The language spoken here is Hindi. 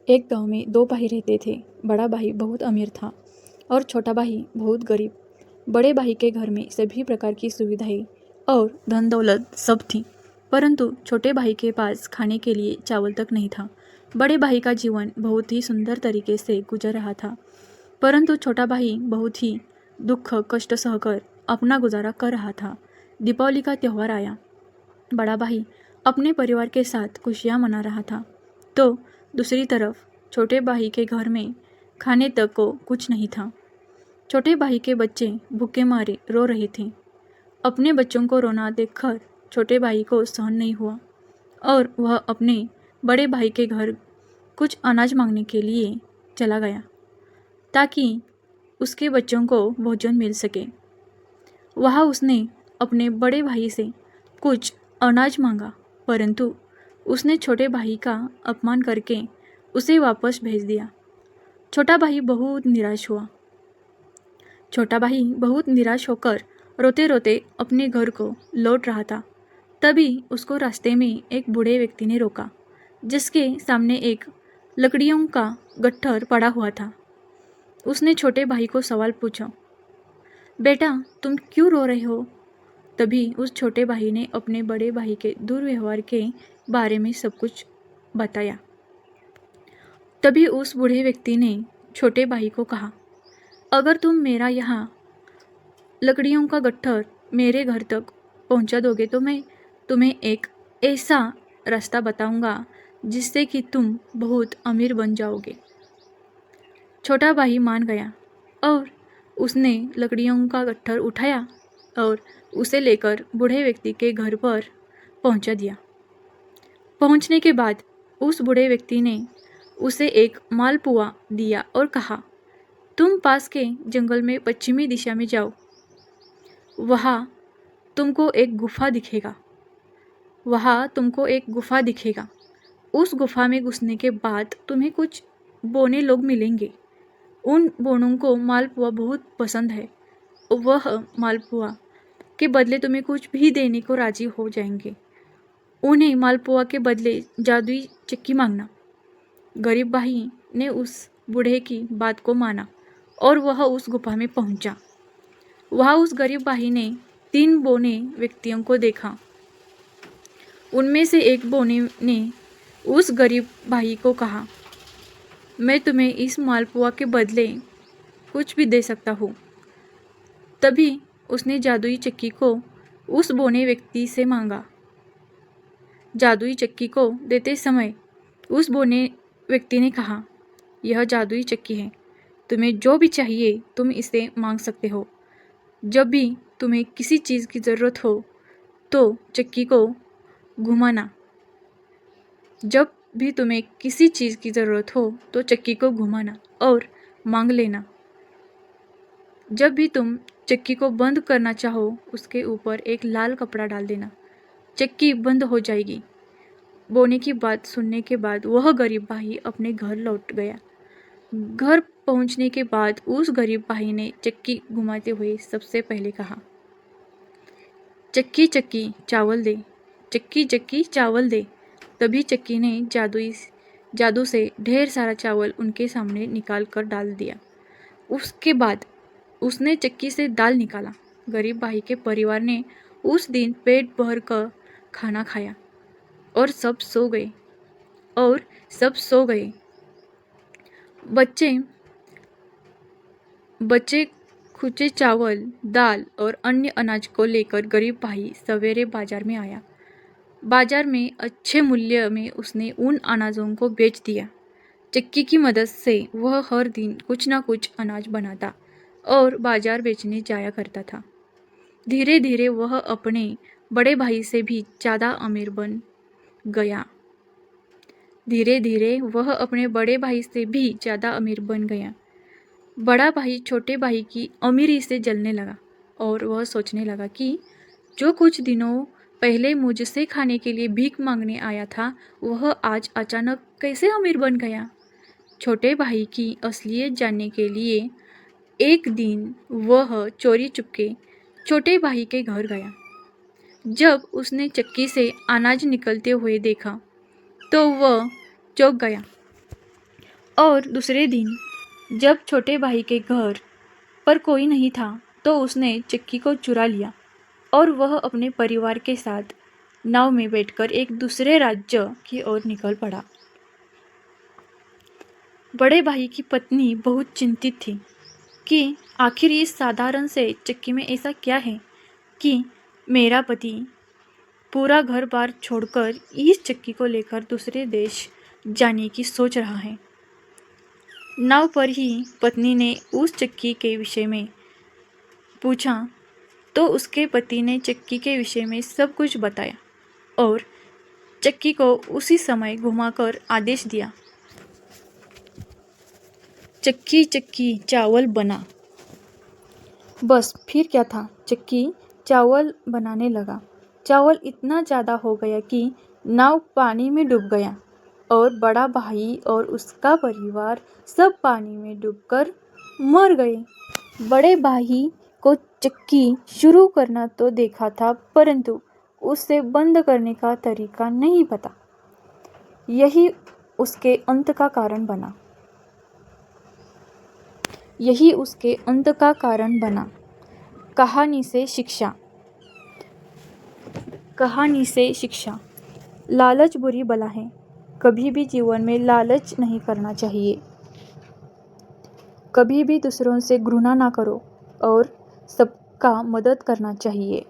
एक गांव में दो भाई रहते थे। बड़ा भाई बहुत अमीर था और छोटा भाई बहुत गरीब। बड़े भाई के घर में सभी प्रकार की सुविधाएं और धन दौलत सब थी, परंतु छोटे भाई के पास खाने के लिए चावल तक नहीं था। बड़े भाई का जीवन बहुत ही सुंदर तरीके से गुजर रहा था, परंतु छोटा भाई बहुत ही दुख कष्ट सहकर अपना गुजारा कर रहा था। दीपावली का त्यौहार आया। बड़ा भाई अपने परिवार के साथ खुशियां मना रहा था, तो दूसरी तरफ छोटे भाई के घर में खाने तक को कुछ नहीं था। छोटे भाई के बच्चे भूखे मारे रो रहे थे। अपने बच्चों को रोना देखकर छोटे भाई को सहन नहीं हुआ और वह अपने बड़े भाई के घर कुछ अनाज मांगने के लिए चला गया ताकि उसके बच्चों को भोजन मिल सके। वहाँ उसने अपने बड़े भाई से कुछ अनाज मांगा, परंतु उसने छोटे भाई का अपमान करके उसे वापस भेज दिया। छोटा भाई बहुत निराश हुआ। छोटा भाई बहुत निराश होकर रोते रोते अपने घर को लौट रहा था। तभी उसको रास्ते में एक बूढ़े व्यक्ति ने रोका, जिसके सामने एक लकड़ियों का गट्ठर पड़ा हुआ था। उसने छोटे भाई को सवाल पूछा, बेटा तुम क्यों रो रहे हो? तभी उस छोटे भाई ने अपने बड़े भाई के दुर्व्यवहार के बारे में सब कुछ बताया। तभी उस बूढ़े व्यक्ति ने छोटे भाई को कहा, अगर तुम मेरा यहाँ लकड़ियों का गट्ठर मेरे घर तक पहुँचा दोगे तो मैं तुम्हें एक ऐसा रास्ता बताऊंगा जिससे कि तुम बहुत अमीर बन जाओगे। छोटा भाई मान गया और उसने लकड़ियों का गट्ठर उठाया और उसे लेकर बूढ़े व्यक्ति के घर पर पहुंचा दिया। पहुंचने के बाद उस बूढ़े व्यक्ति ने उसे एक मालपुआ दिया और कहा, तुम पास के जंगल में पश्चिमी दिशा में जाओ, वहाँ तुमको एक गुफा दिखेगा। उस गुफा में घुसने के बाद तुम्हें कुछ बौने लोग मिलेंगे। उन बौनों को मालपुआ बहुत पसंद है। वह मालपुआ के बदले तुम्हें कुछ भी देने को राजी हो जाएंगे। उन्हें मालपुआ के बदले जादुई चक्की मांगना। गरीब भाई ने उस बूढ़े की बात को माना और वह उस गुफा में पहुंचा। वहाँ उस गरीब भाई ने 3 बौने व्यक्तियों को देखा। उनमें से एक बौने ने उस गरीब भाई को कहा, मैं तुम्हें इस मालपुआ के बदले कुछ भी दे सकता हूँ। तभी उसने जादुई चक्की को उस बौने व्यक्ति से मांगा। जादुई चक्की को देते समय उस बौने व्यक्ति ने कहा, यह जादुई चक्की है, तुम्हें जो भी चाहिए तुम इसे मांग सकते हो। जब भी तुम्हें किसी चीज़ की ज़रूरत हो तो चक्की को घुमाना। जब भी तुम्हें किसी चीज़ की ज़रूरत हो तो चक्की को घुमाना और मांग लेना। जब भी तुम चक्की को बंद करना चाहो उसके ऊपर एक लाल कपड़ा डाल देना, चक्की बंद हो जाएगी। बौने की बात सुनने के बाद वह गरीब भाई अपने घर लौट गया। घर पहुंचने के बाद उस गरीब भाई ने चक्की घुमाते हुए सबसे पहले कहा, चक्की चक्की चावल दे, चक्की चक्की चावल दे। तभी चक्की ने जादू से ढेर सारा चावल उनके सामने निकाल कर डाल दिया। उसके बाद उसने चक्की से दाल निकाला। गरीब भाई के परिवार ने उस दिन पेट भर कर खाना खाया और सब सो गए। बच्चे खुचे चावल, दाल और अन्य अनाज को लेकर गरीब भाई सवेरे बाजार में आया। बाजार में अच्छे मूल्य में उसने उन अनाजों को बेच दिया। चक्की की मदद से वह हर दिन कुछ ना कुछ अनाज बनाता और बाजार बेचने जाया करता था। धीरे धीरे वह अपने बड़े भाई से भी ज़्यादा अमीर बन गया। बड़ा भाई छोटे भाई की अमीरी से जलने लगा और वह सोचने लगा कि जो कुछ दिनों पहले मुझसे खाने के लिए भीख मांगने आया था वह आज अचानक कैसे अमीर बन गया। छोटे भाई की असलियत जानने के लिए एक दिन वह चोरी चुपके छोटे भाई के घर गया। जब उसने चक्की से अनाज निकलते हुए देखा तो वह चौंक गया। और दूसरे दिन जब छोटे भाई के घर पर कोई नहीं था तो उसने चक्की को चुरा लिया और वह अपने परिवार के साथ नाव में बैठकर एक दूसरे राज्य की ओर निकल पड़ा। बड़े भाई की पत्नी बहुत चिंतित थी कि आखिर इस साधारण से चक्की में ऐसा क्या है कि मेरा पति पूरा घर बार छोड़कर इस चक्की को लेकर दूसरे देश जाने की सोच रहा है। नाव पर ही पत्नी ने उस चक्की के विषय में पूछा तो उसके पति ने चक्की के विषय में सब कुछ बताया और चक्की को उसी समय घुमाकर आदेश दिया, चक्की चक्की चावल बना। बस फिर क्या था, चक्की चावल बनाने लगा। चावल इतना ज़्यादा हो गया कि नाव पानी में डूब गया और बड़ा भाई और उसका परिवार सब पानी में डूबकर मर गए। बड़े भाई को चक्की शुरू करना तो देखा था परंतु उसे बंद करने का तरीका नहीं पता। यही उसके अंत का कारण बना। कहानी से शिक्षा। लालच बुरी बला है। कभी भी जीवन में लालच नहीं करना चाहिए। कभी भी दूसरों से घृणा ना करो और सबका मदद करना चाहिए।